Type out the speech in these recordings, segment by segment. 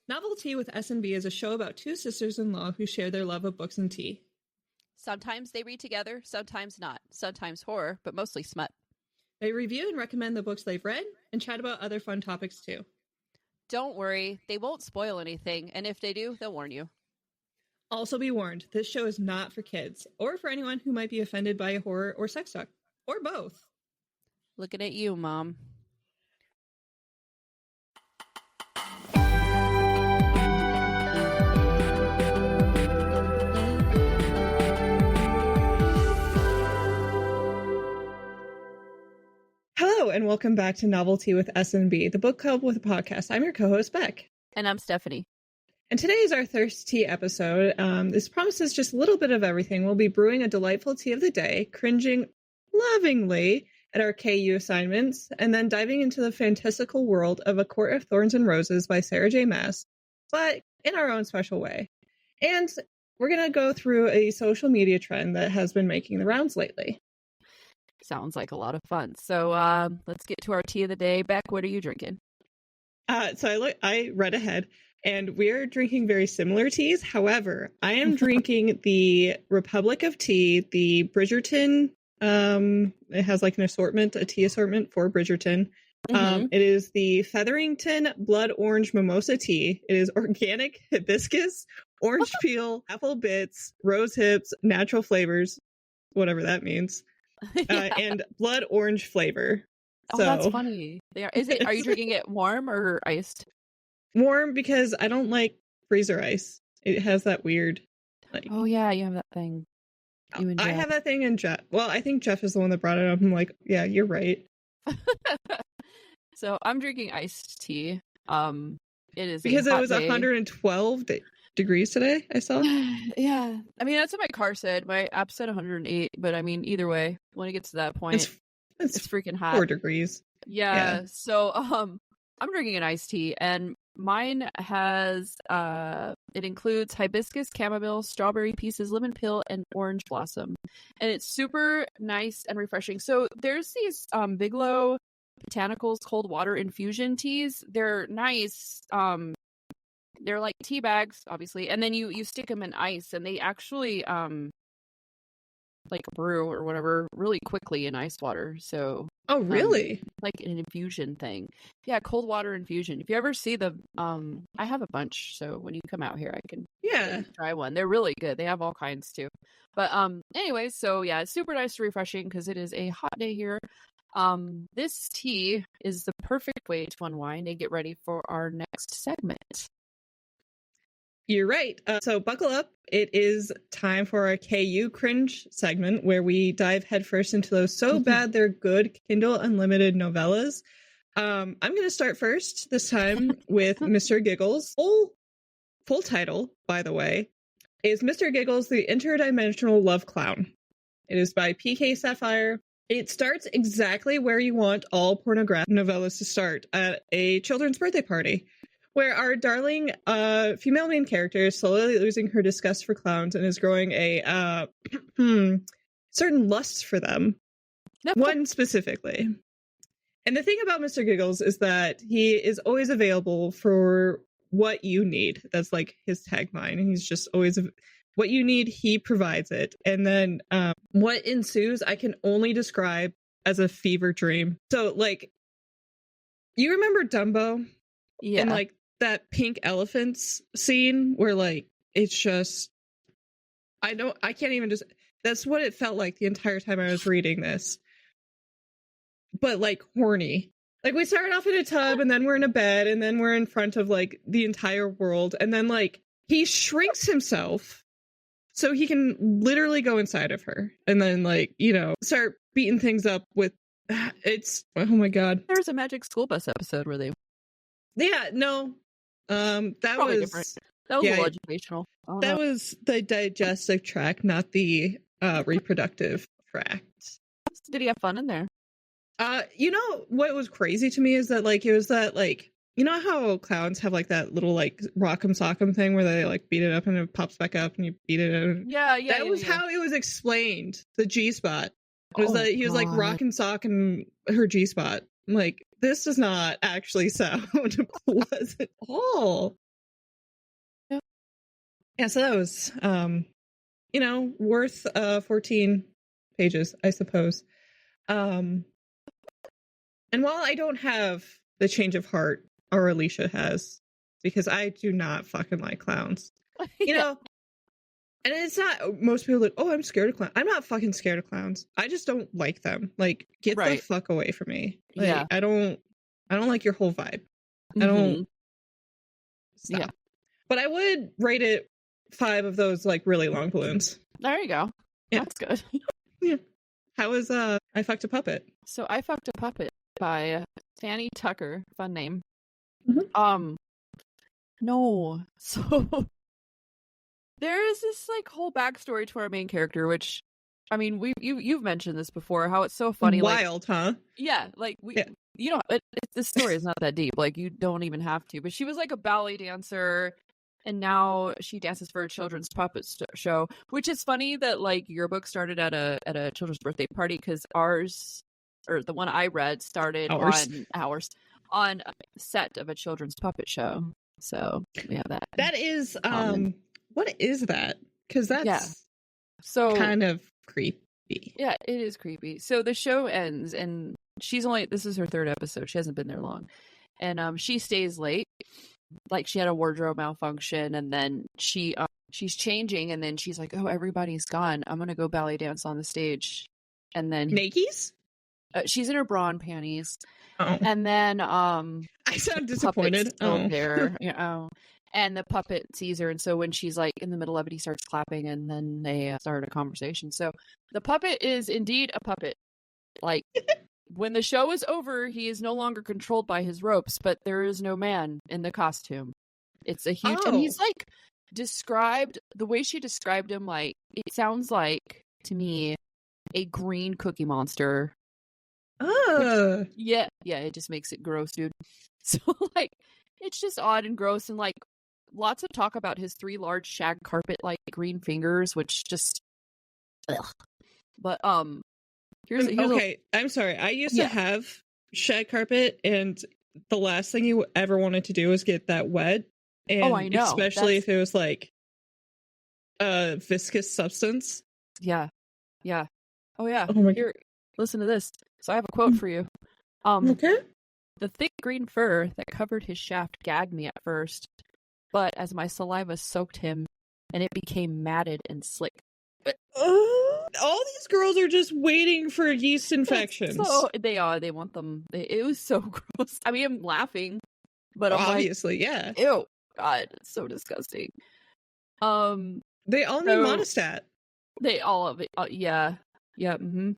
Novel Tea with S&B is a show about two sisters-in-law who share their love of books and tea. Sometimes they read together, sometimes not. Sometimes horror, but mostly smut. They review and recommend the books they've read and chat about other fun topics too. Don't worry, they won't spoil anything, and if they do, they'll warn you. Also be warned, this show is not for kids, or for anyone who might be offended by horror or sex talk, or both. Looking at you, Mom. Hello, and welcome back to Novel Tea with S&B, the book club with a podcast. I'm your co-host, Bekk. And I'm Stephanie. And today is our thirst tea episode. This promises just a little bit of everything. We'll be brewing a delightful tea of the day, cringing lovingly at our KU assignments, and then diving into the fantastical world of A Court of Thorns and Roses by Sarah J. Maas, but in our own special way. And we're going to go through a social media trend that has been making the rounds lately. Sounds like a lot of fun. So let's get to our tea of the day. Bekk, what are you drinking? I read ahead. And we're drinking very similar teas. However, I am drinking the Republic of Tea, the Bridgerton. It has like an assortment, a tea assortment for Bridgerton. It is the Featherington Blood Orange Mimosa Tea. It is organic hibiscus, orange peel, apple bits, rose hips, natural flavors, whatever that means, and blood orange flavor. Oh, that's funny. Are you drinking it warm or iced? Warm, because I don't like freezer ice. It has that weird oh yeah, you have that thing. I have that thing, and Jeff. Well, I think Jeff is the one that brought it up. I'm like, yeah, you're right. So I'm drinking iced tea. It is because it was day. 112 degrees today, I saw. Yeah. I mean, that's what my car said. My app said 108, but I mean, either way, when it gets to that point, it's freaking hot. 4 degrees. Yeah. So I'm drinking an iced tea, and mine has it includes hibiscus, chamomile, strawberry pieces, lemon peel, and orange blossom, and it's super nice and refreshing. So there's these Bigelow Botanicals cold water infusion teas. They're nice. They're like tea bags, obviously, and then you stick them in ice, and they actually like brew or whatever really quickly in ice water. So oh really? Like an infusion thing. Yeah, cold water infusion. If you ever see the I have a bunch, so when you come out here I can try one. They're really good. They have all kinds too. But anyways, so yeah, it's super nice and refreshing because it is a hot day here. This tea is the perfect way to unwind and get ready for our next segment. You're right. So buckle up. It is time for our KU Cringe segment, where we dive headfirst into those so bad they're good Kindle Unlimited novellas. I'm going to start first this time with Mr. Giggles. Full title, by the way, is Mr. Giggles, the Interdimensional Love Clown. It is by P.K. Sapphire. It starts exactly where you want all pornographic novellas to start, at a children's birthday party, where our darling female main character is slowly losing her disgust for clowns and is growing a certain lust for them. One specifically. And the thing about Mr. Giggles is that he is always available for what you need. That's like his tagline. And he's just always what you need, he provides it. And then what ensues, I can only describe as a fever dream. So like, you remember Dumbo? Yeah. And like that pink elephants scene where like it's just I can't even just that's what it felt like the entire time I was reading this. But like horny. Like we started off in a tub and then we're in a bed and then we're in front of like the entire world, and then like he shrinks himself so he can literally go inside of her and then like, you know, start beating things up with it's oh my god. There was a Magic School Bus episode where they that probably was different. That was a little educational. That was the digestive tract, not the reproductive tract. Did he have fun in there? You know what was crazy to me is that like it was that like, you know how clowns have like that little like rock'em sock'em thing where they like beat it up and it pops back up and you beat it out. That was how it was explained. The G spot was that he was like rock and sock and her G spot. I'm like, this does not actually sound pleasant at all. Yeah, so that was, worth 14 pages, I suppose. And while I don't have the change of heart or Alicia has, because I do not fucking like clowns, Yeah. and it's not, most people are like, oh, I'm scared of clowns. I'm not fucking scared of clowns. I just don't like them. Like, get the Right. fuck away from me. Like, Yeah. I don't like your whole vibe. I Mhm. don't. Stop. Yeah. But I would rate it 5 of those, like, really long balloons. There you go. Yeah. That's good. Yeah. How was I Fucked a Puppet? So I Fucked a Puppet by Fanny Tucker. Fun name. Mhm. No. So there is this like whole backstory to our main character, which I mean, you've mentioned this before, how it's so funny. Wild, huh? Yeah, like you know, this story is not that deep. Like you don't even have to. But she was like a ballet dancer, and now she dances for a children's puppet show. Which is funny that like your book started at a children's birthday party, because ours, or the one I read, started on a set of a children's puppet show. So we have that. That is common. What is that? Because that's so kind of creepy. Yeah, it is creepy. So the show ends, and this is her 3rd episode. She hasn't been there long. And she stays late. Like, she had a wardrobe malfunction, and then she's changing, and then she's like, oh, everybody's gone. I'm going to go ballet dance on the stage. And then Nakies? She's in her bra and panties. Oh. And then I sound disappointed. There, and the puppet sees her, and so when she's like in the middle of it, he starts clapping, and then they start a conversation. So the puppet is indeed a puppet. Like, when the show is over, he is no longer controlled by his ropes, but there is no man in the costume. It's a huge, and he's like described, the way she described him, like, it sounds like to me a green Cookie Monster. Which, yeah, it just makes it gross, dude. So like, it's just odd and gross, and like lots of talk about his 3 large shag carpet like green fingers, which just ugh. But here's okay, I'm sorry. I used to have shag carpet, and the last thing you ever wanted to do was get that wet. And I know. Especially if it was like a viscous substance. Yeah. Oh yeah. Oh my Here, listen to this. So I have a quote for you. Okay. The thick green fur that covered his shaft gagged me at first, but as my saliva soaked him, and it became matted and slick. All these girls are just waiting for yeast infections. So they want them. It was so gross. I mean, I'm laughing, but I'm obviously, like, ew, God, it's so disgusting. They all need Monostat. They all of it. Yeah. Mm-hmm.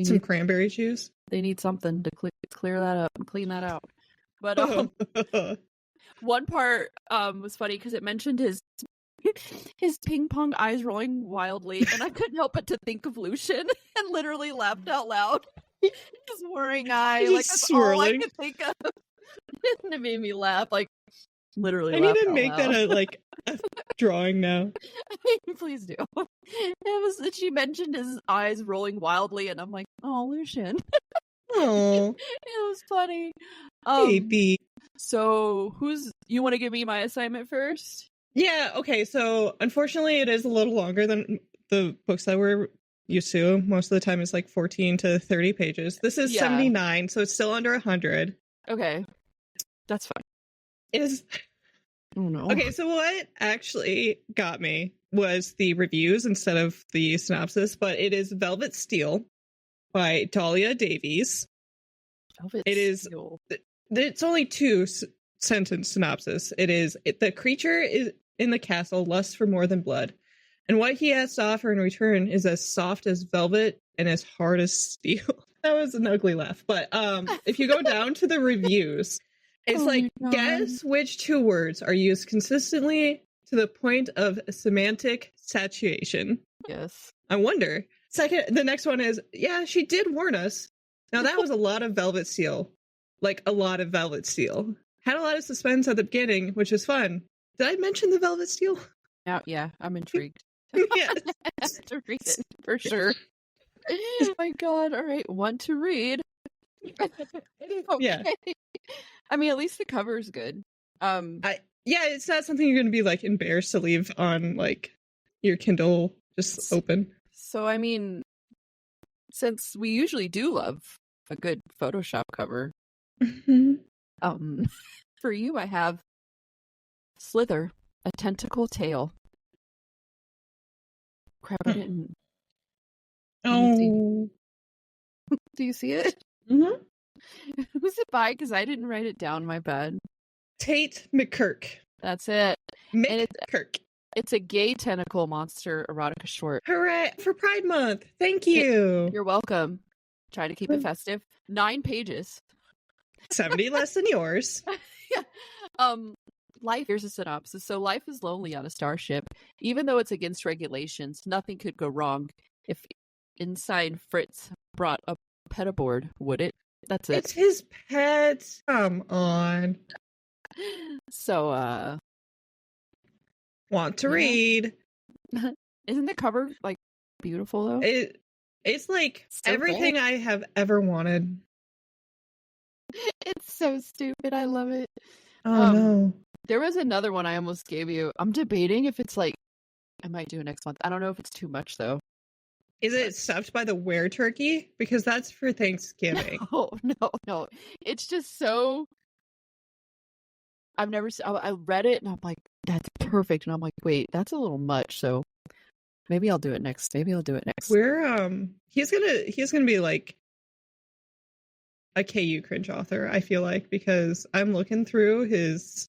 Some cranberry juice. They need something to clear that up and clean that out. But one part was funny because it mentioned his ping pong eyes rolling wildly, and I couldn't help but to think of Lucian and literally laughed out loud. His worrying eye, like that's swirling. All I could think of. And it made me laugh, like literally. I need to make that a drawing now. Please do. It was that she mentioned his eyes rolling wildly, and I'm like, oh, Lucian. Oh, it was funny. Baby. So you want to give me my assignment first? Yeah, okay, so unfortunately it is a little longer than the books that we're used to. Most of the time it's like 14 to 30 pages. This is 79, so it's still under 100. Okay. That's fine. Oh no. Okay, so what actually got me was the reviews instead of the synopsis, but it is Velvet Steel by Dahlia Davies. Steel. It's only 2-sentence synopsis. It is, the creature is in the castle lusts for more than blood, and what he has to offer in return is as soft as velvet and as hard as steel. That was an ugly laugh, but if you go down to the reviews, it's guess which 2 words are used consistently to the point of semantic saturation. Yes. I wonder. Second, the next one is, yeah, she did warn us. Now that was a lot of Velvet Steel. Like, a lot of Velvet Steel. Had a lot of suspense at the beginning, which was fun. Did I mention the Velvet Steel? Yeah, I'm intrigued. Yes. I have to read it, for sure. Oh my god, alright, one to read. Okay. Yeah. I mean, at least the cover is good. Yeah, it's not something you're going to be like embarrassed to leave on like your Kindle just open. So, I mean, since we usually do love a good Photoshop cover, for you, I have Slither, a tentacle tail. Crap, I didn't. Oh. Do you see it? Mm-hmm. Who's it by? Because I didn't write it down. My bad. Tate McKirk. That's it. McKirk. It's a gay tentacle monster erotica short. Hooray for Pride Month. Thank you. You're welcome. Try to keep it festive. 9 pages. 70 less than yours. Yeah. Life, here's a synopsis. So life is lonely on a starship. Even though it's against regulations, nothing could go wrong. If Ensign Fritz brought a pet aboard, would it? That's it. It's his pet. Come on. So, want to read. Isn't the cover like beautiful though? It's like so everything I have ever wanted. It's so stupid. I love it. Oh no. There was another one I almost gave you. I'm debating if it's like I might do it next month. I don't know if it's too much though. Is it stuffed by the were turkey? Because that's for Thanksgiving. No. It's just so. I've never seen. I read it and I'm like, that's perfect. And I'm like, wait, that's a little much. So maybe I'll do it next. We're he's gonna be like a KU cringe author. I feel like, because I'm looking through his.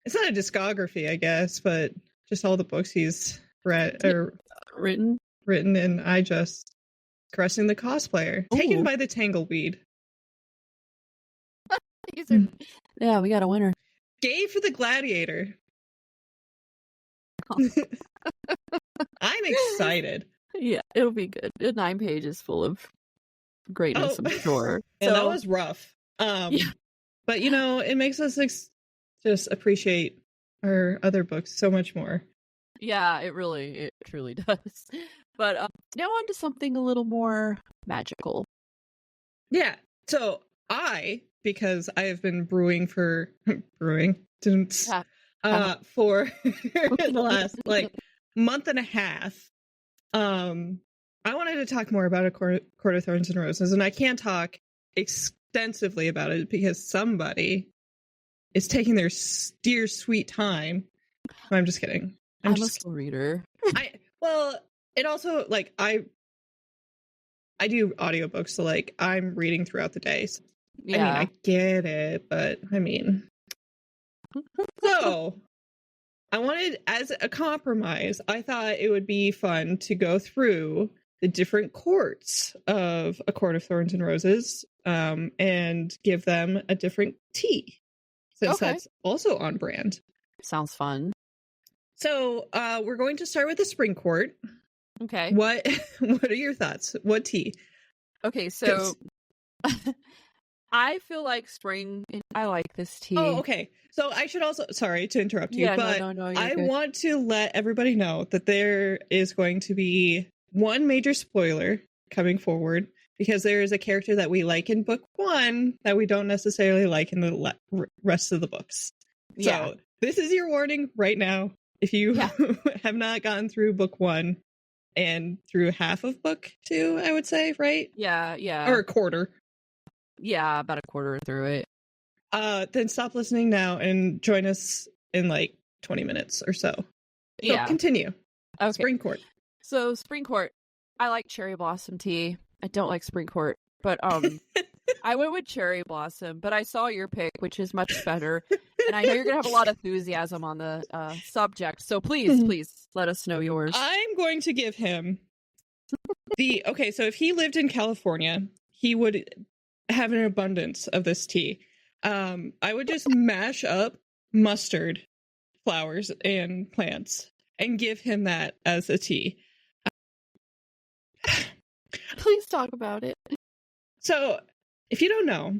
It's not a discography, I guess, but just all the books he's read or written, and I just caressing the cosplayer. Ooh. Taken by the Tangleweed. Yeah, we got a winner. Gay for the Gladiator. I'm excited. Yeah, it'll be good. 9 pages full of greatness, I'm sure. And that was rough. Yeah. But it makes us just appreciate our other books so much more. Yeah, it truly does. But now on to something a little more magical. Yeah. So because I have been brewing for the last month and a half, I wanted to talk more about A Court of Thorns and Roses, and I can't talk extensively about it because somebody is taking their dear sweet time. I'm just kidding. I'm just a slow reader. It also I do audiobooks, so I'm reading throughout the day. So, yeah. I mean, I get it, but I mean, so I wanted, as a compromise, I thought it would be fun to go through the different courts of A Court of Thorns and Roses, and give them a different tea, since that's also on brand. Sounds fun. So we're going to start with the Spring Court. Okay. What are your thoughts? What tea? Okay, so I feel like spring. I like this tea. Oh, okay. So I should also, sorry to interrupt you, but no, I want to let everybody know that there is going to be one major spoiler coming forward, because there is a character that we like in book 1 that we don't necessarily like in the rest of the books. Yeah. So this is your warning right now. If you have not gotten through book 1 and through half of book 2, I would say, right? Yeah. Or a quarter. Yeah, about a quarter through it. Then stop listening now and join us in 20 minutes or so. So continue. Okay. Spring Court. So Spring Court, I like cherry blossom tea. I don't like Spring Court, but I went with cherry blossom, but I saw your pick, which is much better. And I know you're going to have a lot of enthusiasm on the subject. So please let us know yours. I'm going to give him so if he lived in California, he would have an abundance of this tea. I would just mash up mustard flowers and plants and give him that as a tea. Please talk about it. So, if you don't know,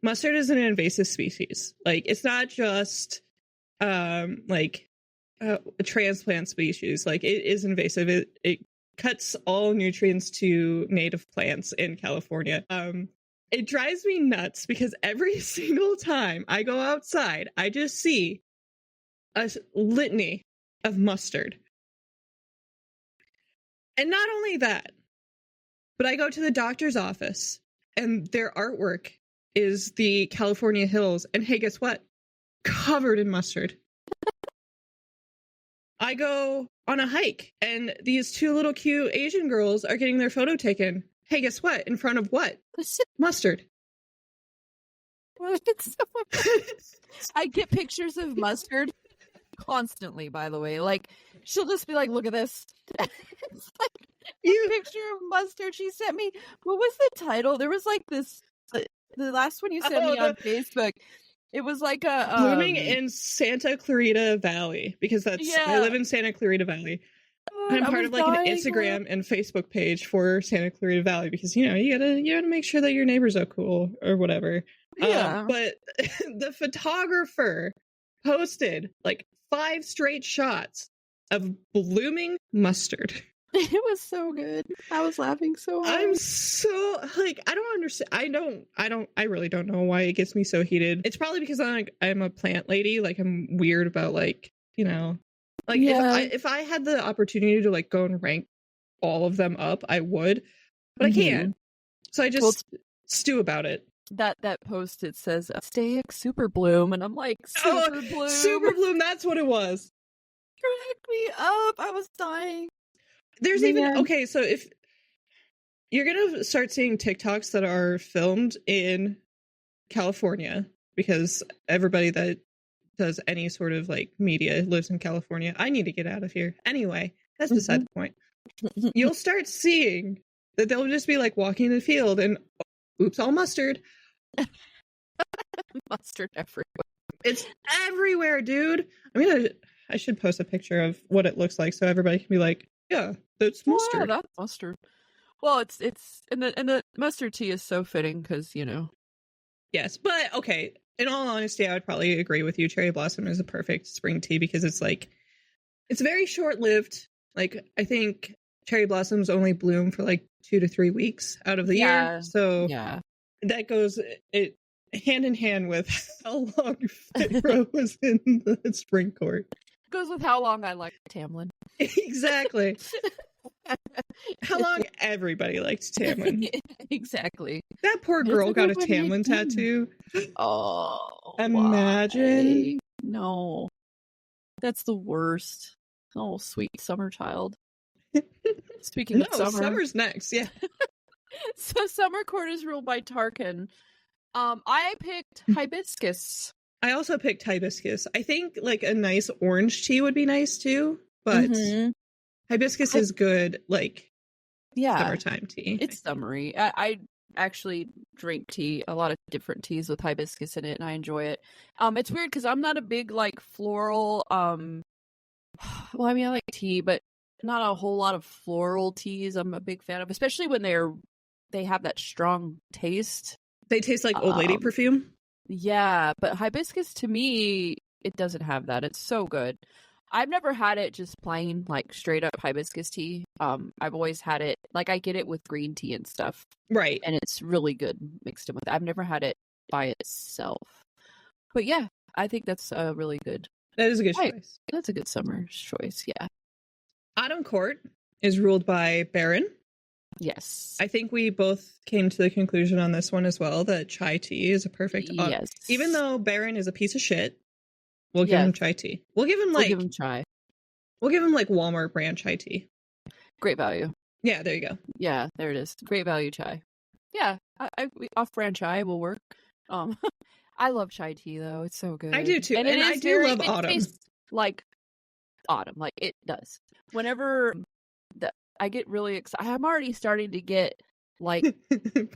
mustard is an invasive species. It's not just a transplant species. It is invasive. It cuts all nutrients to native plants in California. It drives me nuts because every single time I go outside, I just see a litany of mustard. And not only that, but I go to the doctor's office and their artwork is the California hills. And hey, guess what? Covered in mustard. I go on a hike and these two little cute Asian girls are getting their photo taken. Hey, guess what? In front of what? Mustard. I get pictures of mustard constantly, by the way. Like, she'll just be like, look at this. It's like a picture of mustard she sent me. What was the title? There was like this, the last one you sent me on Facebook. It was like a blooming in Santa Clarita Valley, because I live in Santa Clarita Valley. I'm part of like an Instagram and Facebook page for Santa Clarita Valley because you gotta make sure that your neighbors are cool or whatever. Yeah. But the photographer posted like 5 straight shots of blooming mustard. It was so good. I was laughing so hard. I'm so like, I don't understand. I really don't know why it gets me so heated. It's probably because I'm a plant lady. Like I'm weird about like, like if I had the opportunity to like go and rank all of them up, I would, but I can't. So I just stew about it. That post, it says stay super bloom, and I'm like, super bloom. Super bloom, that's what it was. Crack me up. I was dying. There's even so if you're gonna start seeing TikToks that are filmed in California, because everybody that does any sort of like media lives in California. I need to get out of here. Anyway, that's beside the point. You'll start seeing that they'll just be like walking in the field and oops, all mustard. Mustard everywhere. It's everywhere, dude. I should post a picture of what it looks like so everybody can be like, yeah, that's mustard. Oh, that's mustard. Well, it's and the mustard tea is so fitting because Yes, but okay. In all honesty, I would probably agree with you. Cherry Blossom is a perfect spring tea because it's like, it's very short-lived. Like, I think cherry blossoms only bloom for like 2 to 3 weeks out of the year. So that goes hand in hand with how long Fedra was in the spring court. Goes with how long I like Tamlin. Exactly. How long everybody liked Tamlin. Exactly. That poor girl got a Tamlin tattoo. Oh, imagine. Why? No, that's the worst. Oh, sweet summer child. Speaking of summer, summer's next. Yeah. So summer court is ruled by Tarkin. I picked hibiscus. I also picked hibiscus. I think like a nice orange tea would be nice too, but hibiscus is good, like summertime tea. It's summery. I actually drink tea, a lot of different teas with hibiscus in it, and I enjoy it. It's weird because I'm not a big like floral. Well, I mean, I like tea, but not a whole lot of floral teas. I'm a big fan of, especially when they have that strong taste. They taste like old lady perfume. Yeah, but hibiscus to me, it doesn't have that. It's so good. I've never had it just plain, like straight up hibiscus tea. I've always had it, like I get it with green tea and stuff. Right. And it's really good mixed in with it. I've never had it by itself. But yeah, I think that's a really good. That is a good choice. That's a good summer choice, yeah. Autumn Court is ruled by Baron. Yes. I think we both came to the conclusion on this one as well that chai tea is a perfect yes. Even though Baron is a piece of shit, we'll give him chai tea. We'll give him chai. We'll give him like Walmart brand chai tea. Great value. Yeah, there you go. Yeah, there it is. Great value chai. Yeah, off-brand chai will work. I love chai tea though. It's so good. I do too. And I do love autumn. It tastes like autumn, like it does. Whenever I get really excited. I'm already starting to get like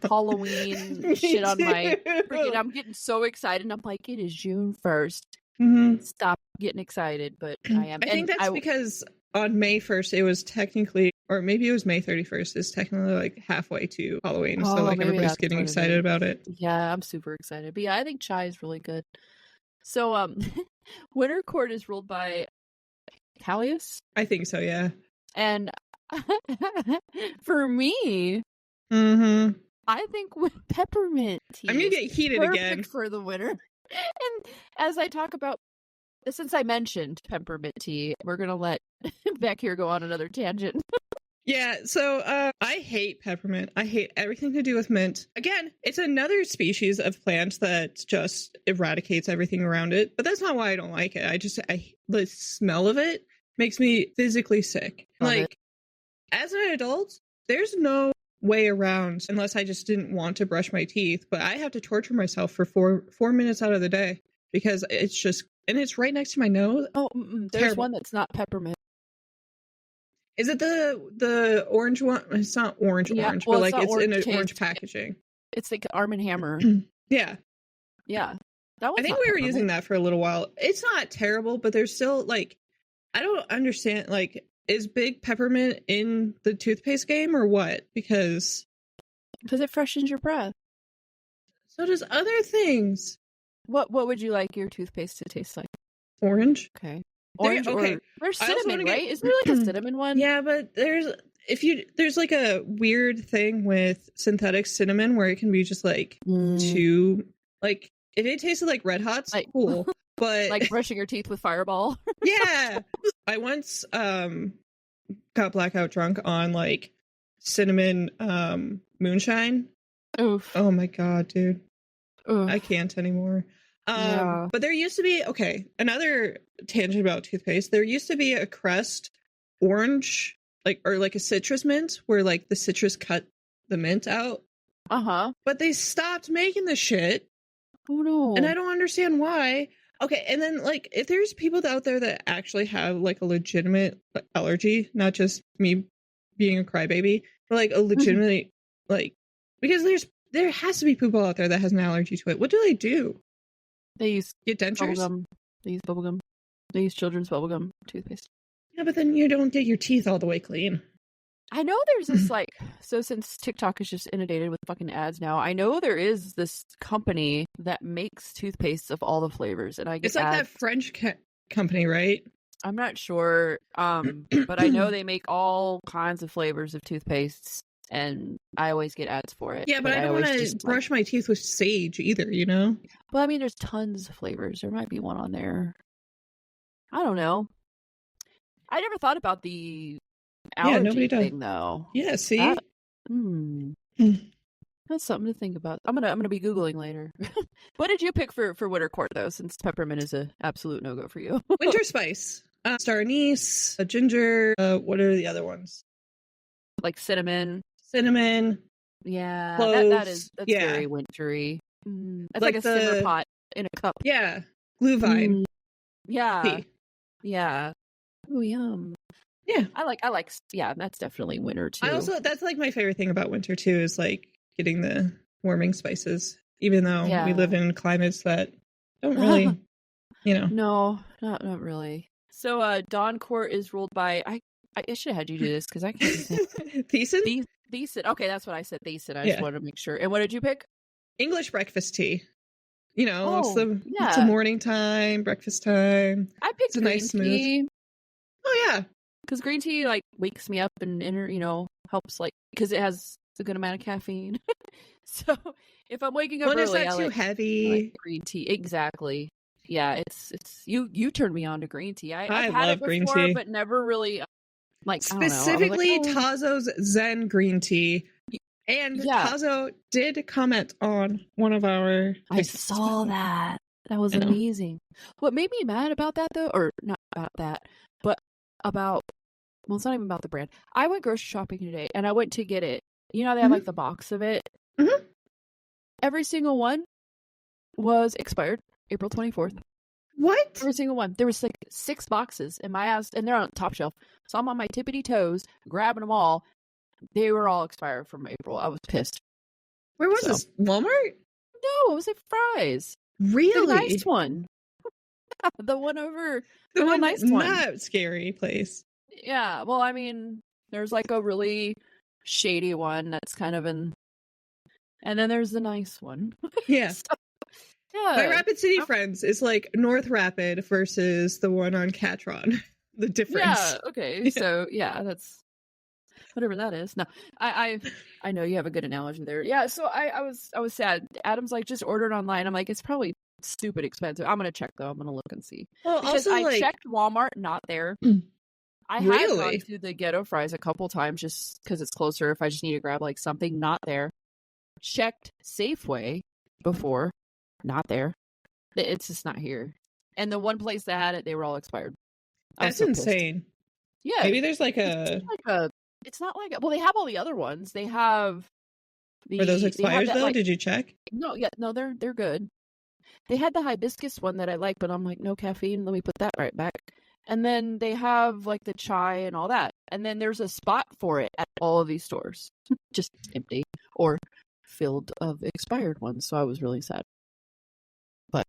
Halloween shit on my freaking. I'm getting so excited. And I'm like, it is June 1st. Stop getting excited, but I am. I think that's because on May 1st, it was technically, or maybe it was May 31st, is technically like halfway to Halloween. So like everybody's getting excited about it. Yeah, I'm super excited. But yeah, I think chai is really good. So Winter Court is ruled by Callius. I think so, yeah. And for me, I think with peppermint tea, I'm gonna get heated perfect again for the winter. And as I talk about, since I mentioned peppermint tea, we're gonna let Bekk here go on another tangent. Yeah, so I hate peppermint. I hate everything to do with mint. Again, it's another species of plant that just eradicates everything around it. But that's not why I don't like it. The smell of it makes me physically sick. Love like, as an adult, there's no way around unless I just didn't want to brush my teeth. But I have to torture myself for four minutes out of the day because it's just, and it's right next to my nose. Oh, there's Terrible. one that's not peppermint. Is it the orange one? It's not orange, Yeah, but like it's orange in an taste. orange packaging. It's like Arm & Hammer. Yeah. Yeah. That I think we were using that for a little while. It's not terrible, but there's still like, I don't understand, like, is big peppermint in the toothpaste game or what? Because it freshens your breath. So does other things. What would you like your toothpaste to taste like? Orange. Okay. Orange okay. Or there's cinnamon, right? Isn't there like a cinnamon one? Yeah, but there's like a weird thing with synthetic cinnamon where it can be just like too, like, if it tasted like Red Hots, like, cool. But like brushing your teeth with Fireball. Yeah. I once got blackout drunk on like cinnamon moonshine. Oof. Oh my god, dude. Oof. I can't anymore. Yeah. But there used to be, another tangent about toothpaste. There used to be a Crest orange, or like a citrus mint, where like the citrus cut the mint out. Uh-huh. But they stopped making the shit. Oh no. And I don't understand why. Okay, and then like if there's people out there that actually have like a legitimate allergy, not just me being a crybaby, but like a legitimate like, because there has to be people out there that has an allergy to it. What do? They get dentures. Bubblegum. They use bubblegum. They use children's bubblegum toothpaste. Yeah, but then you don't get your teeth all the way clean. I know there's this so since TikTok is just inundated with fucking ads now, I know there is this company that makes toothpastes of all the flavors, and I get it's like ads. That French company, right? I'm not sure, but I know they make all kinds of flavors of toothpastes, and I always get ads for it. Yeah, but I don't want to brush my teeth with sage either, you know? Well, I mean, there's tons of flavors. There might be one on there. I don't know. I never thought about the allergy thing, though. Yeah, see? That's something to think about. I'm gonna be Googling later. What did you pick for winter court, though, since peppermint is an absolute no-go for you? Winter spice. Star anise, ginger, what are the other ones? Like cinnamon. Yeah. Cloves. That's very wintry. It's like a simmer pot in a cup. Yeah. Glühwein. Yeah. Tea. Yeah. Oh, yum. Yeah. I like, yeah, that's definitely winter too. That's like my favorite thing about winter too, is like getting the warming spices, even though we live in climates that don't really, No, not really. So, Dawn Court is ruled by, I should have had you do this because I can't say. Thiessen? Thiessen. Okay, that's what I said. Thiessen. I just wanted to make sure. And what did you pick? English breakfast tea. It's a morning time, breakfast time. I picked green nice tea. Smooth. Oh yeah, because green tea like wakes me up and helps, like, because it has a good amount of caffeine. So if I'm waking up early, it's not too heavy. I like green tea. Exactly. Yeah, it's you turned me on to green tea. I've had love it before, green tea, but never really specifically Tazo's Zen green tea. And Tazo did comment on one of our. I saw that. That was amazing. What made me mad about that, though, or not about that, but about, well, it's not even about the brand. I went grocery shopping today, and I went to get it. You know, they have like the box of it. Mm-hmm. Every single one was expired April 24th. What? Every single one. There was like 6 boxes in my house, and they're on the top shelf. So I'm on my tippity toes, grabbing them all. They were all expired from April. I was pissed. Where was this? Walmart? No, it was at Fry's. Really? The nice one. The one over. The one nice one. Not scary place. Yeah. Well, I mean, there's like a really shady one that's kind of in. And then there's the nice one. Yeah. So, yeah. My Rapid City friends is like North Rapid versus the one on Catron. The difference. Yeah. Okay. So, yeah, that's. whatever that is. No, I know you have a good analogy there. Yeah, so I was sad. Adam's like, just order it online. I'm like, it's probably stupid expensive. I'm gonna check though. I'm gonna look and see. Well, Because also, I like, checked Walmart, not there. I had gone really? to the Ghetto Fries a couple times just because it's closer. If I just need to grab like something, not there. Checked Safeway before, not there. It's just not here. And the one place that had it, they were all expired. That's insane. Yeah, Maybe there's like a. It's not like well, they have all the other ones. They have the. Are those expired though? Like, did you check? No, yeah, no, they're good. They had the hibiscus one that I like, but I'm like, no caffeine. Let me put that right back. And then they have like the chai and all that. And then there's a spot for it at all of these stores, just empty or filled of expired ones. So I was really sad. But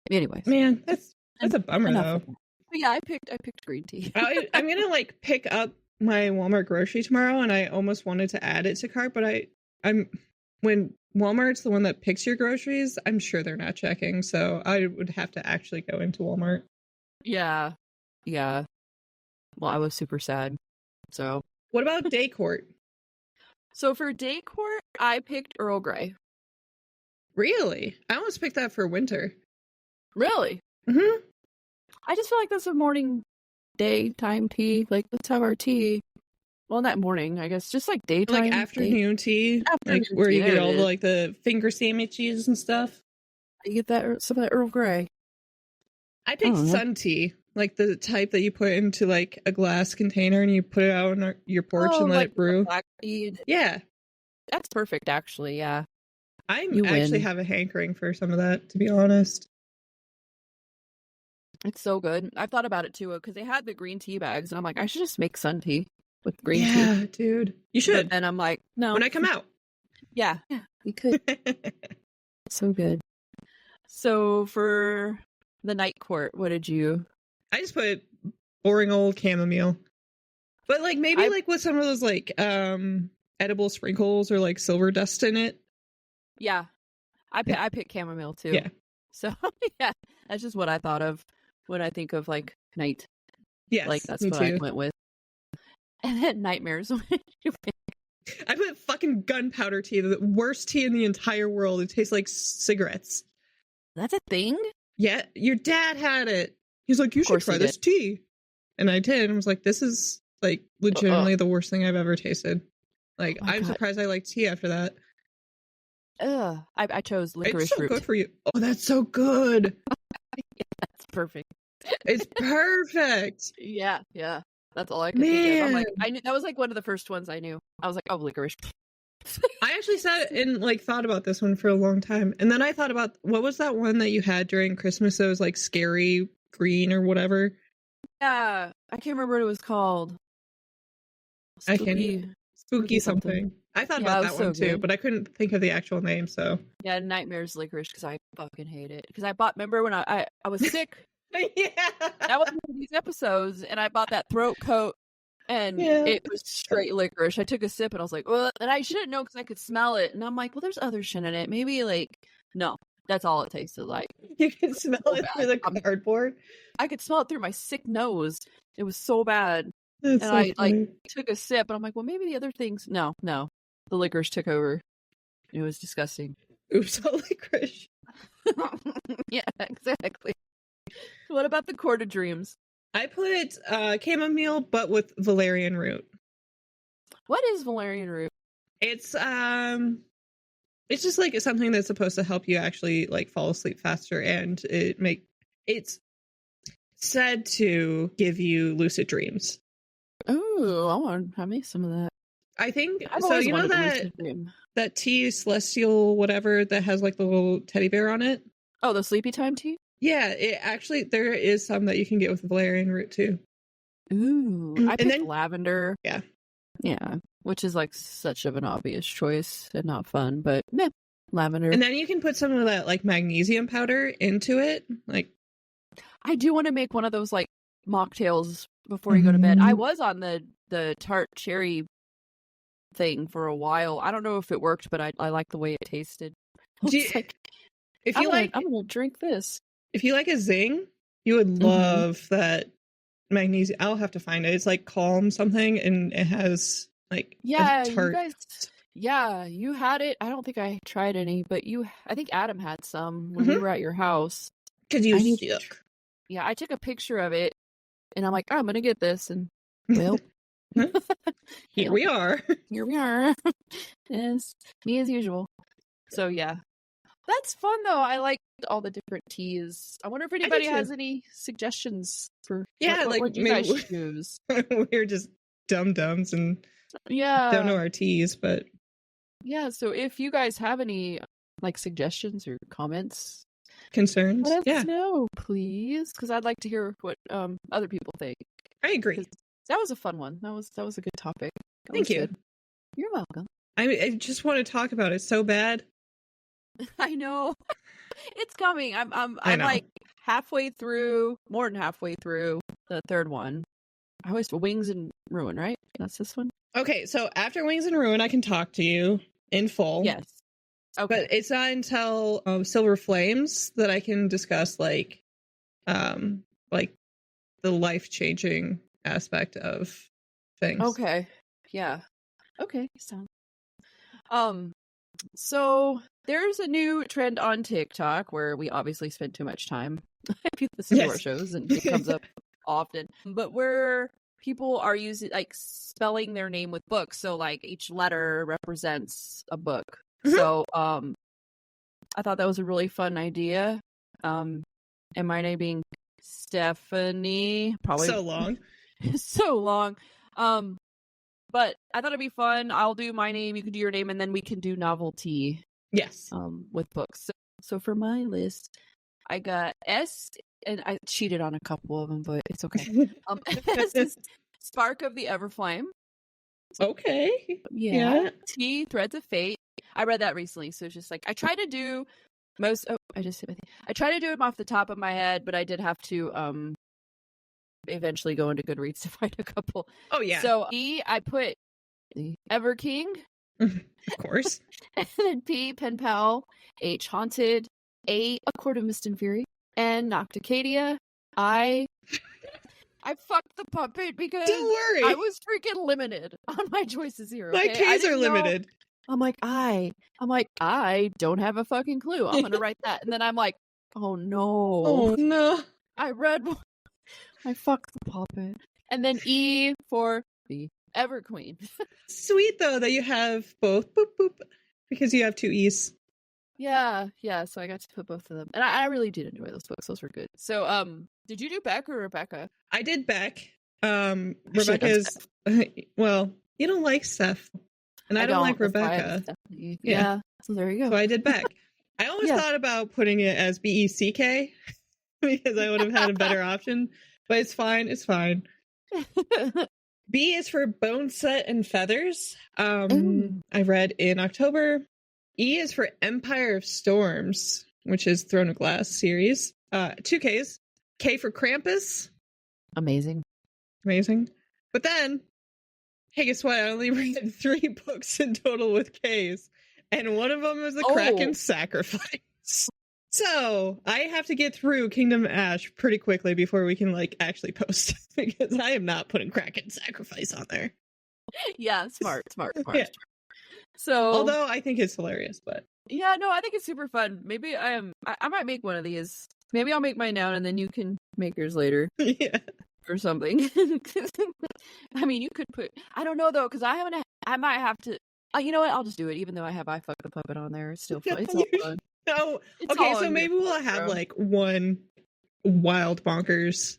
anyways, Man, that's a bummer though. But yeah, I picked green tea. I'm gonna like pick up my Walmart grocery tomorrow, and I almost wanted to add it to cart, but I'm when Walmart's the one that picks your groceries, I'm sure they're not checking, so I would have to actually go into Walmart. Yeah. Well, I was super sad. So what about day court? So for day court, I picked Earl Grey. Really? I almost picked that for winter. Really? Mm-hmm. I just feel like that's a morning, daytime tea. Like, let's have our tea. Well, not morning, I guess. Just like daytime. Like afternoon tea. Afternoon like where tea, you get all the like the finger sandwiches and stuff. You get some of that Earl Grey. I picked sun tea. Like the type that you put into like a glass container and you put it out on your porch and let it brew. Black tea. Yeah. That's perfect, actually, yeah. I actually have a hankering for some of that, to be honest. It's so good. I've thought about it too, because they had the green tea bags, and I'm like, I should just make sun tea with green tea. Yeah, dude. You should. And I'm like, no. When I come out. Yeah, we could. So good. So for the night court, what did you? I just put boring old chamomile. But like maybe like with some of those like edible sprinkles or like silver dust in it. Yeah. I picked chamomile too. Yeah. So yeah, that's just what I thought of when I think of like night. Yes, like that's what I went with. And then nightmares. What did you pick? I put fucking gunpowder tea, the worst tea in the entire world. It tastes like cigarettes. That's a thing? Yeah, your dad had it. He's like, you should try this tea. And I did. And I was like, this is like legitimately the worst thing I've ever tasted. Like, I'm surprised I like tea after that. Ugh. I chose licorice It's so root. good for you. Oh, that's so good. Yeah, that's perfect. It's perfect. Yeah. That's all I could think of. I'm like, I knew that was like one of the first ones I knew. I was like, oh, licorice. I actually sat and like thought about this one for a long time. And then I thought about what was that one that you had during Christmas that was like scary green or whatever? Yeah. I can't remember what it was called. Spooky something. I thought about that one too, but I couldn't think of the actual name, so. Yeah, nightmares licorice, because I fucking hate it. Because I bought, remember when I was sick? Yeah. That was one of these episodes, and I bought that throat coat, and it was straight licorice. I took a sip, and I was like, ugh, and I shouldn't know because I could smell it. And I'm like, well, there's other shit in it. Maybe, like, no, that's all it tasted like. You can smell it through the cardboard? I could smell it through my sick nose. It was so bad. That's and so I, funny. like, took a sip, and I'm like, well, maybe the other things. No. The licorice took over. It was disgusting. Oops, all licorice. Yeah, exactly. What about the Court of Dreams? I put chamomile, but with valerian root. What is valerian root? It's just like something that's supposed to help you actually like fall asleep faster, and it's said to give you lucid dreams. Oh, I want to have me some of that. I think so. You know that tea, celestial whatever, that has like the little teddy bear on it. Oh, the sleepy time tea. Yeah, it actually there is some that you can get with valerian root too. Ooh, I picked lavender. Yeah, which is like such of an obvious choice and not fun, but lavender. And then you can put some of that like magnesium powder into it. Like, I do want to make one of those like mocktails before you go to bed. I was on the tart cherry thing for a while. I don't know if it worked, but I like the way it tasted. I'm gonna drink this. If you like a zing, you would love that magnesium. I'll have to find it. It's like Calm something, and it has like Yeah, a you tart. guys. Yeah, you had it. I don't think I tried any, but I think Adam had some when we were at your house. Because you I need suck. Yeah, I took a picture of it, and I'm like, I'm gonna get this, and well, Here we are. here we are. Yes, me as usual. So yeah, that's fun though. I like all the different teas. I wonder if anybody has any suggestions for what you guys choose. We're just dum-dums and don't know our teas, but yeah. So if you guys have any like suggestions or comments, concerns, let us know, please, because I'd like to hear what other people think. I agree. That was a fun one. That was a good topic. Thank you. Good. You're welcome. I just want to talk about it so bad. I know. It's coming. I'm like halfway through, more than halfway through the third one. I always Wings and Ruin, right? That's this one. Okay, so after Wings and Ruin, I can talk to you in full. Yes. Okay. But it's not until Silver Flames that I can discuss like the life-changing aspect of things. Okay. Yeah. Okay. So there's a new trend on TikTok where we obviously spend too much time if you listen to our shows, and it comes up often, but where people are using like spelling their name with books. So like each letter represents a book. So I thought that was a really fun idea. And my name being Stephanie, probably so long. But I thought it'd be fun. I'll do my name, you can do your name, and then we can do novelty. Yes. With books. So for my list, I got S, and I cheated on a couple of them, but it's okay. S is Spark of the Everflame. Okay. Yeah. T, Threads of Fate. I read that recently, so it's just like I try to do I try to do them off the top of my head, but I did have to eventually go into Goodreads to find a couple. Oh yeah. So E, I put the Ever King. Of course. And then P, Pen Pal. H, Haunted. A Court of Mist and Fury. And Nocticadia. I fucked the puppet because don't worry. I was freaking limited on my choices here. Okay? My K's are limited. I'm like, I don't have a fucking clue. I'm gonna write that. And then I'm like, oh no. I fucked the puppet. And then E for the Everqueen. Sweet though that you have both, boop boop, because you have two E's. Yeah. So I got to put both of them, and I really did enjoy those books. Those were good. So, did you do Bekk or Rebecca? I did Bekk. Rebecca's well, you don't like Steph, and I don't like Rebecca. Yeah. So there you go. So I did Bekk. I always thought about putting it as BECK because I would have had a better option, but it's fine. It's fine. B is for Bone Set and Feathers. I read in October. E is for Empire of Storms, which is Throne of Glass series. 2 Ks. K for Krampus. Amazing. But then, hey, guess what? I only read 3 books in total with Ks. And one of them was the Kraken Sacrifice. So I have to get through Kingdom Ash pretty quickly before we can actually post because I am not putting Kraken Sacrifice on there. Yeah, smart. Yeah. So, although I think it's hilarious, but yeah, no, I think it's super fun. Maybe I might make one of these. Maybe I'll make mine now, and then you can make yours later. Yeah, or something. I mean, you could put. I don't know though, because I might have to. You know what? I'll just do it, even though I have I Fuck the Puppet on there. It's still fun. It's all fun. No, okay, so maybe we'll have one wild bonkers.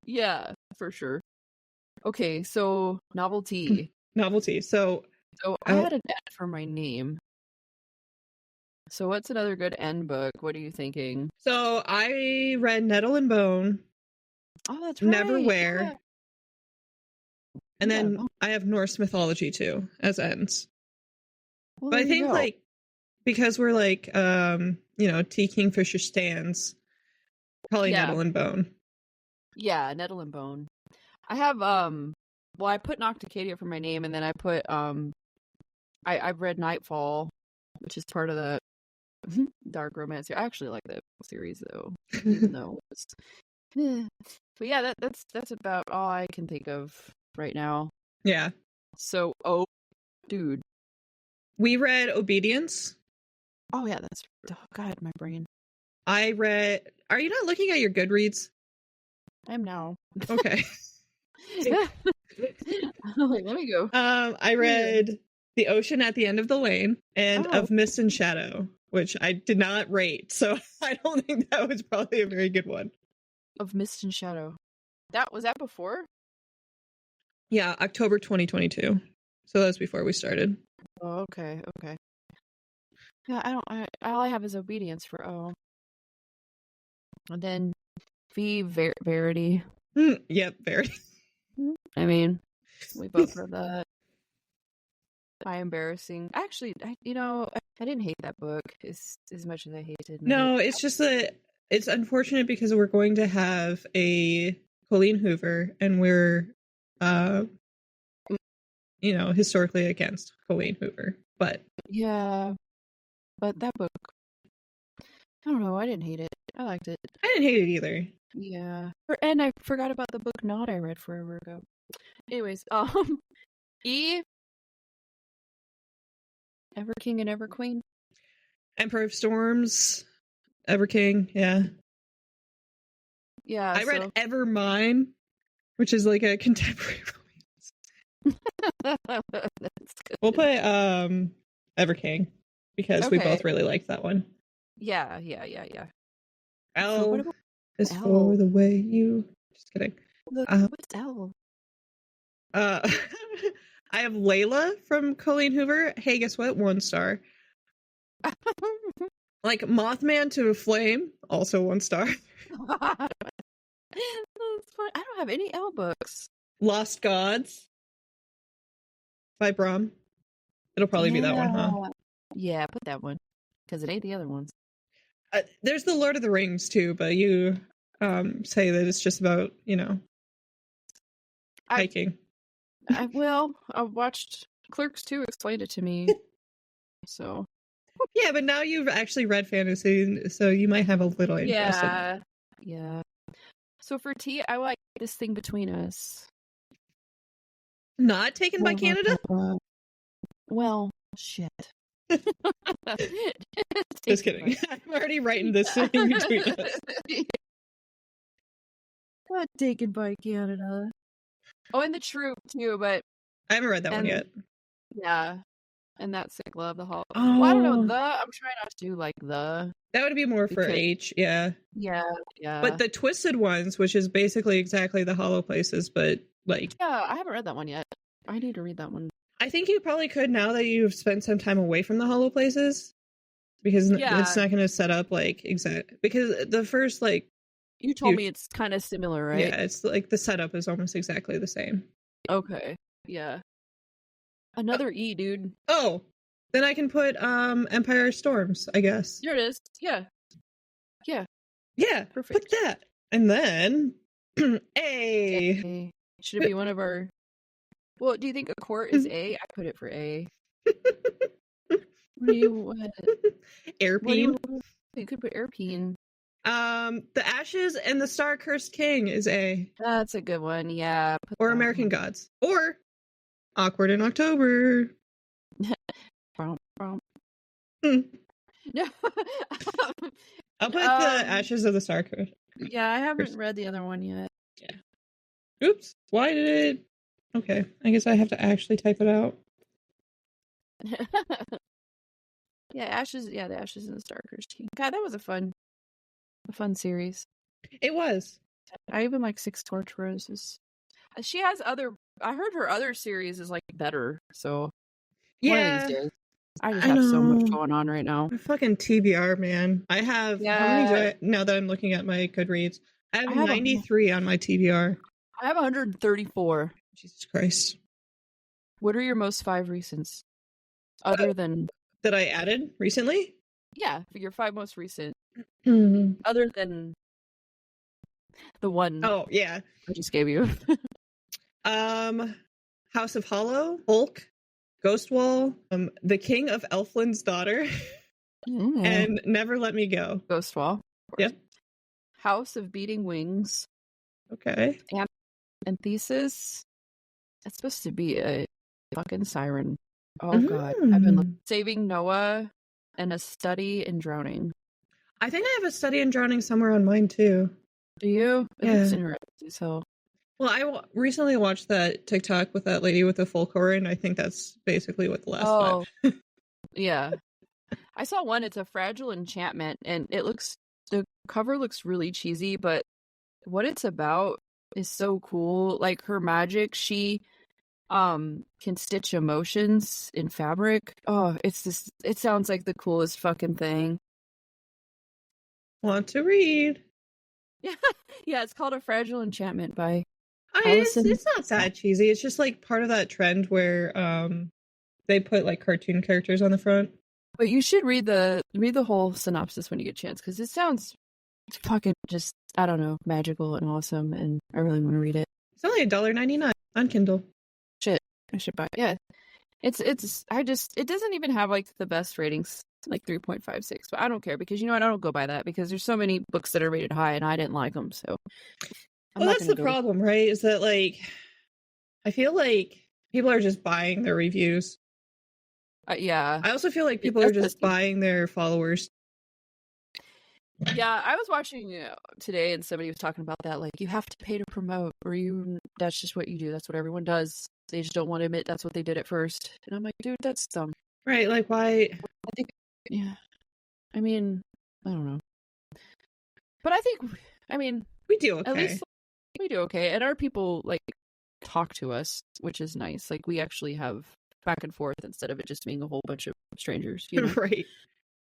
Yeah, for sure. Okay, so novelty. So I had an N for my name. So what's another good N book? What are you thinking? So I read Nettle and Bone. Oh, that's right. Neverwhere. Yeah. And then I have Norse mythology too as ends. Well, but I think because we're T Kingfisher stands, probably Nettle and Bone. Yeah, Nettle and Bone. I have I put Nocticadia for my name, and then I put I've read Nightfall, which is part of the dark romance. I actually like that series though, even though it's But yeah, that's about all I can think of right now. Yeah. So, dude. We read Obedience. Oh yeah, that's God, my brain. I read. Are you not looking at your Goodreads? I am now. Okay. Let me go. I read The Ocean at the End of the Lane and Of Mist and Shadow, which I did not rate, so I don't think that was probably a very good one. Of Mist and Shadow. Was that before? Yeah, October 2022. So that was before we started. Oh, okay. Yeah, all I have is Obedience for O. And then Verity. Yep, Verity. I mean, we both read that. By embarrassing. Actually, I didn't hate that book as much as I hated. No, it's just that it's unfortunate because we're going to have a Colleen Hoover, and we're, historically against Colleen Hoover. But yeah, but that book, I don't know. I didn't hate it. I liked it. I didn't hate it either. Yeah, and I forgot about the book Not I read forever ago. Anyways, E. Ever King and Ever Queen. Emperor of Storms, Ever King, yeah. Yeah, I read Ever Mine, which is like a contemporary romance. That's good. We'll put Ever King because we both really liked that one. Yeah. L is for the way you. Just kidding. What's L? I have Layla from Colleen Hoover. Hey, guess what? 1 star. Like Mothman to a Flame, also 1 star. That's fun. I don't have any L books. Lost Gods by Brom. It'll probably be that one, huh? Yeah, put that one because it ain't the other ones. There's the Lord of the Rings too, but you say that it's just about hiking. I watched Clerks 2 explained it to me. So yeah, but now you've actually read fantasy, so you might have a little interest. Yeah. So for T, I like This Thing Between Us. Not taken by Canada? Well, shit. Just kidding. I'm already writing This Thing Between Us. Not taken by Canada. Oh, and The Troop too, but I haven't read that one yet. Yeah. And That Sick Love, the Hollow. Oh. Well, I don't know, I'm trying not to do like the. That would be more for H, yeah. Yeah. But the Twisted Ones, which is basically exactly the Hollow Places, but like. Yeah, I haven't read that one yet. I need to read that one. I think you probably could now that you've spent some time away from the Hollow Places. Because it's not going to set up like because the first like. You told me it's kind of similar, right? Yeah, it's like the setup is almost exactly the same. Okay. Yeah. Another E, dude. Oh, then I can put Empire Storms, I guess. There it is. Yeah. Yeah. Perfect. Put that. And then A. Should it be one of our? Well, do you think A Court is A? I put it for A. What? Airpeen. You could put Airpeen. The Ashes and the Star-Cursed King is A. That's a good one. Yeah. Or American Gods. Or Awkward in October. No. I'll put the Ashes of the Star-Cursed. Yeah, I haven't read the other one yet. Yeah. Oops. Why did it? Okay. I guess I have to actually type it out. Yeah, Ashes. Yeah, the Ashes and the Star-Cursed King. God, that was a fun series. It was. I even like Six Torch Roses. She has other. I heard her other series is like better. So yeah, one of these days. I just have so much going on right now. Fucking TBR, man. I have how many do I, now that I'm looking at my Goodreads? I have 93 on my TBR. I have 134. Jesus Christ. What are your most 5 recents? Other than that I added recently? Yeah, your 5 most recent. Mm-hmm. Other than the one. Oh yeah, I just gave you. House of Hollow, Hulk, Ghostwall, The King of Elfland's Daughter, and Never Let Me Go. Ghostwall. Yep. House of Beating Wings. Okay. And Thesis. It's supposed to be a fucking siren. Oh god. I've been Saving Noah and A Study in Drowning. I think I have A Study in Drowning somewhere on mine too. Do you? Yeah. It's interesting. So. Well, I recently watched that TikTok with that lady with the full core, and I think that's basically what the last five. Yeah. I saw one. It's a Fragile Enchantment, and the cover looks really cheesy, but what it's about is so cool. Like her magic, she can stitch emotions in fabric. Oh, it sounds like the coolest fucking thing. Want to read? Yeah, it's called A Fragile Enchantment by it's not that cheesy. It's just like part of that trend where they put like cartoon characters on the front. But you should read the whole synopsis when you get a chance, because it sounds fucking just, I don't know, magical and awesome, and I really want to read it. It's only $1.99 on Kindle. Shit, I should buy it. Yeah. It doesn't even have like the best ratings, like 3.56, but I don't care, because you know what, I don't go by that, because there's so many books that are rated high and I didn't like them, so. Well, that's the problem, right? Is that like, I feel like people are just buying their reviews. Yeah. I also feel like people are just buying their followers. Yeah, I was watching today, and somebody was talking about that. Like, you have to pay to promote, or that's just what you do. That's what everyone does. They just don't want to admit that's what they did at first. And I'm like, dude, that's dumb. Right? Like, why? I think, yeah. I mean, I don't know. But I mean, we do okay. At least we do okay, and our people like talk to us, which is nice. Like, we actually have back and forth instead of it just being a whole bunch of strangers, you know? Right.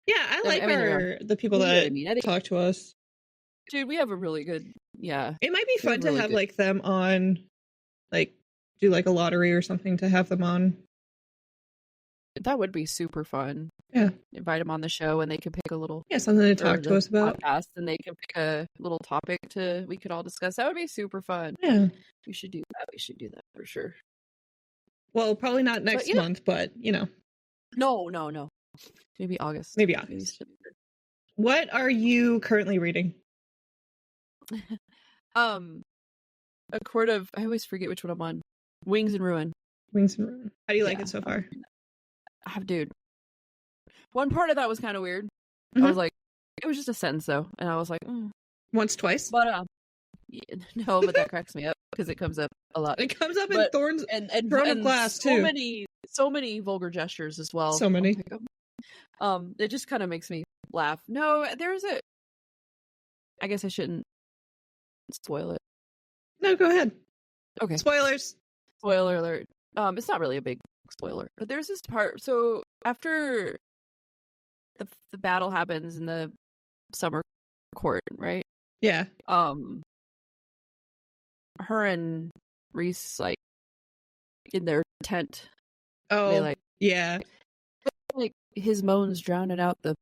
Yeah, I like the people that talk to us. Dude, we have a really good, yeah. It might be fun to have like them on, like do like a lottery or something to have them on. That would be super fun. Yeah. Invite them on the show and they can pick a little... Yeah, something to talk to us about. Podcast, and they can pick a little topic we could all discuss. That would be super fun. Yeah. We should do that. We should do that for sure. Well, probably not next month, but you know. No. Maybe August. What are you currently reading? A Court of... I always forget which one I'm on. Wings and Ruin. Wings and Ruin. How do you like it so far? Dude. One part of that was kind of weird. I was like, it was just a sentence though, and I was like, once, twice. But no, but that cracks me up because it comes up a lot. It comes up in Thorns and Throne of Glass too. So many vulgar gestures as well. So many. It just kind of makes me laugh. No, I guess I shouldn't spoil it. No, go ahead. Okay. Spoilers. Spoiler alert. It's not really a big spoiler, but there's this part. So after the battle happens in the summer court, right? Yeah. Her and Reese, like, in their tent. Oh, they, like, yeah. Like, his moans drowning out the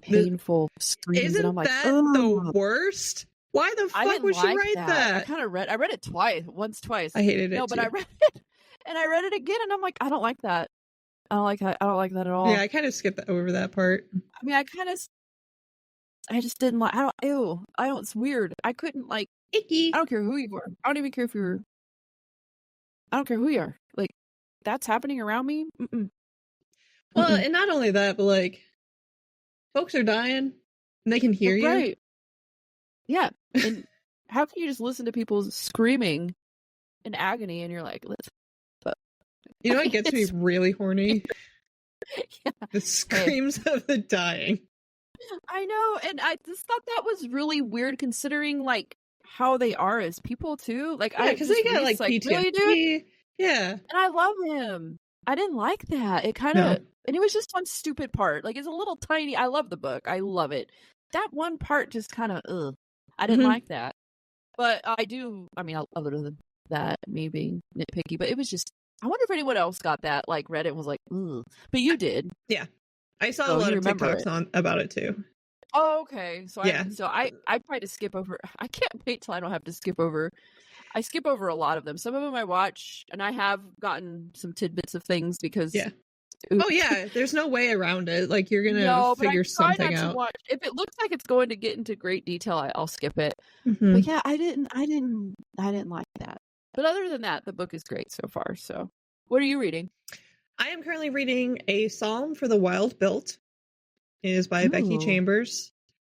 painful screams, and I'm like, that the worst? Why the fuck would she write that? I read it twice. I hated it. No, but too. I read it, and I read it again, and I'm like, I don't like that. I don't like that at all. Yeah, I kind of skipped over that part. I mean, I just didn't like. It's weird. I couldn't, like, icky. I don't care who you are. I don't even care if you're. I don't care who you are. Like, that's happening around me. Mm-mm. Well, and not only that, but like, folks are dying, and they can hear you. Right. Yeah. And how can you just listen to people screaming in agony, and you're like, you know what gets me really horny? Yeah. The screams of the dying. I know, and I just thought that was really weird, considering like how they are as people too. Like, because they got like PTSD. Really, dude? Yeah, and I love him. I didn't like that. It kind of, and it was just one stupid part. Like, it's a little tiny. I love the book. I love it. That one part just kind of, I didn't like that. But I do. I mean, other than that, me being nitpicky, but it was just. I wonder if anyone else got that, like, read it and was like, ugh. But you did. Yeah. I saw a lot of TikToks about it, too. Oh, okay. So I try to skip over. I can't wait till I don't have to skip over. I skip over a lot of them. Some of them I watch, and I have gotten some tidbits of things because too. Oh yeah, there's no way around it. Like you're gonna No, but I figure try something not to out. watch. If it looks like it's going to get into great detail, I'll skip it. Mm-hmm. But yeah, I didn't like that. But other than that, the book is great so far. So, what are you reading? I am currently reading A Psalm for the Wild Built. It is by Becky Ooh. Chambers.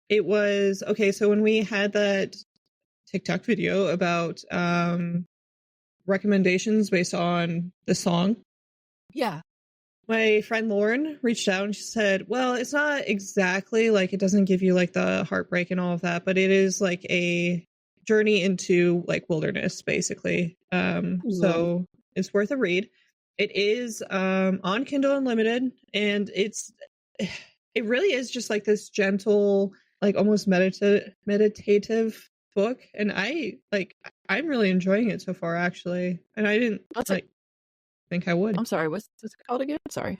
It was okay. So when we had that TikTok video about recommendations based on the song, Yeah. my friend Lauren reached out and she said, well, it's not exactly like it doesn't give you like the heartbreak and all of that, but it is like a journey into like wilderness, basically. So it's worth a read. It is on Kindle Unlimited, and it really is just like this gentle, like almost meditative book, and I'm really enjoying it so far, actually. And I didn't think I would. I'm sorry, what's it called again? Sorry.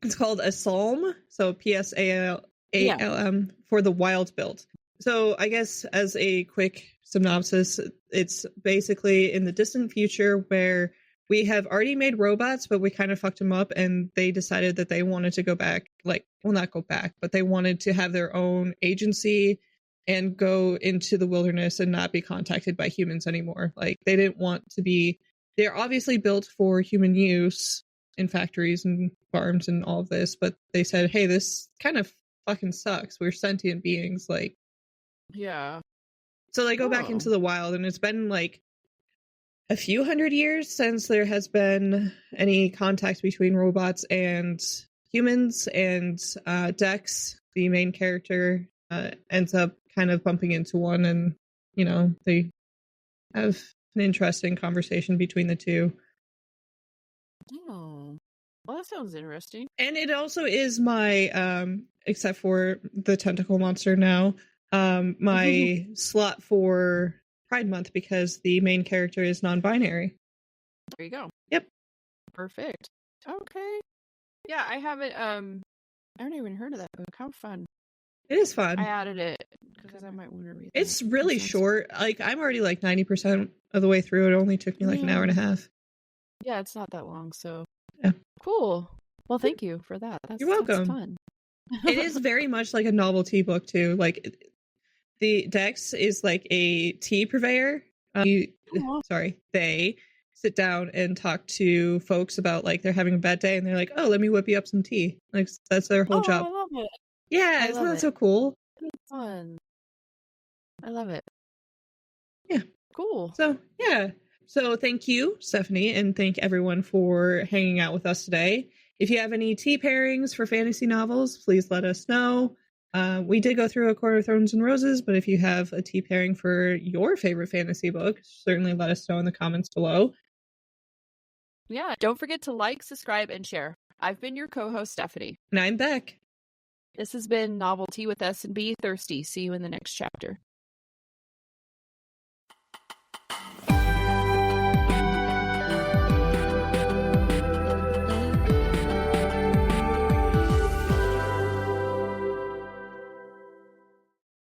It's called A Psalm, so PSALM for the Wild Built. So I guess as a quick synopsis, it's basically in the distant future where we have already made robots, but we kind of fucked them up, and they decided that they wanted to go back, not go back, but they wanted to have their own agency and go into the wilderness and not be contacted by humans anymore. Like, they didn't want to be, they're obviously built for human use in factories and farms and all of this, but they said, hey, this kind of fucking sucks. We're sentient beings, like. Yeah. So they go back into the wild, and it's been like a few hundred years since there has been any contact between robots and humans, and Dex, the main character, ends up kind of bumping into one, and, you know, they have an interesting conversation between the two. Oh, well, that sounds interesting. And it also is my, except for the tentacle monster now, my slot for Pride Month, because the main character is non-binary. There you go. Yep. Perfect. Okay. Yeah, I haven't even heard of that book. How fun. It is fun. I added it because I might want to read it. It's really short. Like, I'm already like 90% of the way through. It only took me like an hour and a half. Yeah, it's not that long, so yeah. Cool. Well, thank you for that. You're welcome. That's fun. It is very much like a novelty book too. Like, the Dex is like a tea purveyor. They sit down and talk to folks about like they're having a bad day, and they're like, "Oh, let me whip you up some tea." Like, that's their whole job. I love it. Yeah, isn't that so cool? It's fun. I love it. Yeah. Cool. So, yeah. So thank you, Stephanie, and thank everyone for hanging out with us today. If you have any tea pairings for fantasy novels, please let us know. We did go through A Court of Thorns and Roses, but if you have a tea pairing for your favorite fantasy book, certainly let us know in the comments below. Yeah, don't forget to like, subscribe, and share. I've been your co-host, Stephanie. And I'm Bekk. This has been Novelty with S&B Thirsty. See you in the next chapter.